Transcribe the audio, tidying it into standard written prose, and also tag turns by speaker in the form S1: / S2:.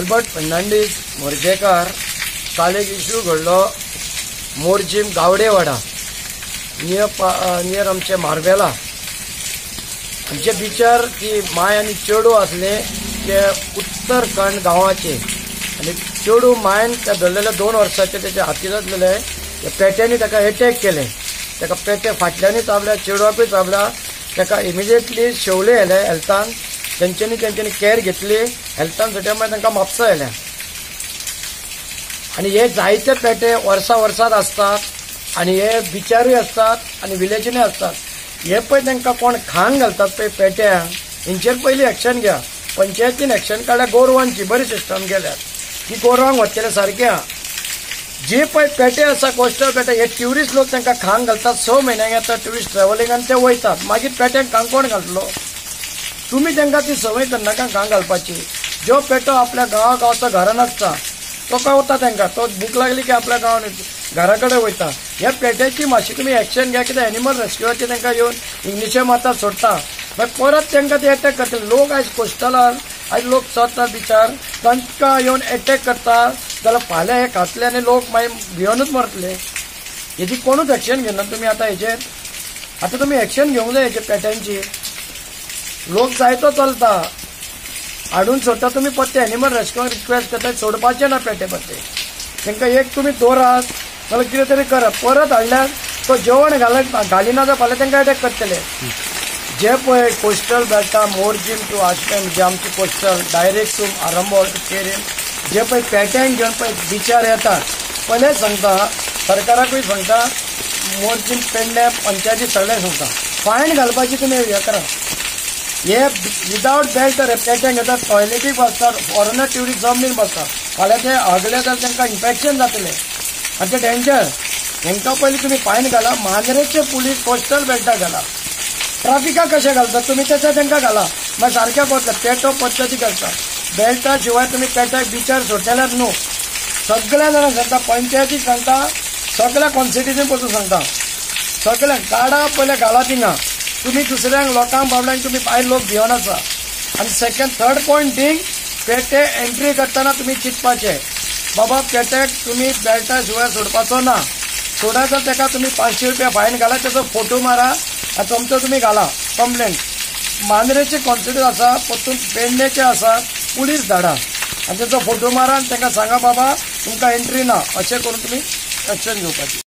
S1: Albert Fernandes Morjekar कालेक issue घडलो Morjim Gawdewada near आमचे मार्बेला आमचे बिचार ती माय आनी चेडू असले ते उत्तरखंड गांवाचे आनी चेडू मायन त्या धरलेले 2 वर्साचे त्याचे हाती जातलेले त्या पेट्यांनी ताका एटॅक केले ताका पेटे फाटल्यानी चाबल्या चेडवाकूय चाबला ताका इमिजिएटली शेवले येले हेल्थान तेंच्यांनी केअर घेतली हेल्थान सुट्या मागीर तांकां म्हापसा येल्या आनी हे जायते पेटे वर्सांत असतात आनी हे बिचारूय असतात आनी विलेजीनूय असतात हे पळय तांकां कोण खांग घालतात पळय पेट्यां हेंचेर पयलीं एक्शन घ्या पंचायतीन एक्शन काडल्या गोरवांची बरी सिस्टम केल्यात की गोरवांक वचचेले सारकें जे पळय पेटे आसा कोस्टल पेटे हे ट्युरिस्ट लोक तांकां खांग घालतात 6 म्हयन्यांक येतात ट्युरिस्ट ट्रॅव्हलिंगान ते वयतात मागीर पेट्यांक खांग कोण घालतलो तुमी तांकां ती संवय करनाका खांग घालपाची जो पेटो आपल्या गांवाचो घरान आसता तो वता तांकां तो भूक लागली की आपल्या गांवान घरा कडेन वयता ह्या पेट्याची मातशी तुमी एक्शन घ्या कित्याक एनिमल रेस्क्यूवाचे तांकां येवन इंग्लिशे मारतात सोडटा मागीर परत तांकां ते एटॅक करतले लोक आयज कोस्टलार आयज लोक चोरता बिचार तांकां येवन एटॅक करता जाल्यार फाल्यां हे खातले आनी लोक मागीर भिवनूच मरतले हेजी कोणूच एक्शन घेना तुमी आतां तुमी एक्शन घेवंक जाय हेजे पेट्यांची लोक जायतो चलता हाडून सोडटा तुमी पत्ते एनिमल रेस्क्यूवाक रिक्वेस्ट करता सोडपाचे ना पेटे पत्ते तांकां एक तुमी दवरात नाल्यार कितें तरी करात परत हाडल्यार तो जेवण घालिना जाल्यार फाल्यां तांकां एटॅक करतले जे पळय कोस्टल बेल्टा मोर्जीम टू आश्रम जे आमचे coastal direct to Arambol to Querim जे पळय पेट्यांक घेवन पळय बिचार येतात पयलेच सांगता सरकाराकूय सांगता मोर्जीम पेडणे पंचायती सगळ्यांक सांगता फायन घालपाची तुमी हे करा हे विदाउट बेल्ट पेट्यांक येतात टॉयलेटीक बसतात फॉरेनर ट्युरिस्ट जमनीन बसतात फाल्यां ते हगले जाल्यार तांकां इन्फेक्शन जातलें आनी ते डेंजर हांकां पयलीं तुमी फायन घाला मांद्रेचे पुलीस कोस्टल बेल्टा घाला ट्राफिकाक कशें घालतात तुमी तशें तांकां घाला मागीर सारकें करता पेटो पद्दती करता बेल्टा शिवाय तुमी पेट्याक बिचार सोडटल्यार न्हू सगळ्या जाणांक सांगता पंचायतीक सांगता सगळ्या कॉन्स्टिट्युशन पसून सांगता सगळ्यांक काडा पयलें घाला थिंगा तुमी दुसऱ्यांक लोकांक बाबड्यांक तुमी भायर लोक भिवन आसा आनी सेकंड थर्ड पॉयंट थिंग पेटे एंट्री करतना तुमी चिंतपाचें बाबा पेट्याक तुमी बेल्टा शिवाय सोडपाचो ना सोडा तर ताका तुमी 500 रुपया फायन घाला तेजो फोटो मारा आनी तुमचो तुमी घाला कंप्लेंट मांद्रेचे कॉन्स्टिट्यूट आसा परतून पेडणेचे आसा पुलीस धाडा आनी तेजो फोटो मारा आनी तांकां सांगा बाबा तुमकां एंट्री ना अशें करून तुमी एक्शन घेवपाची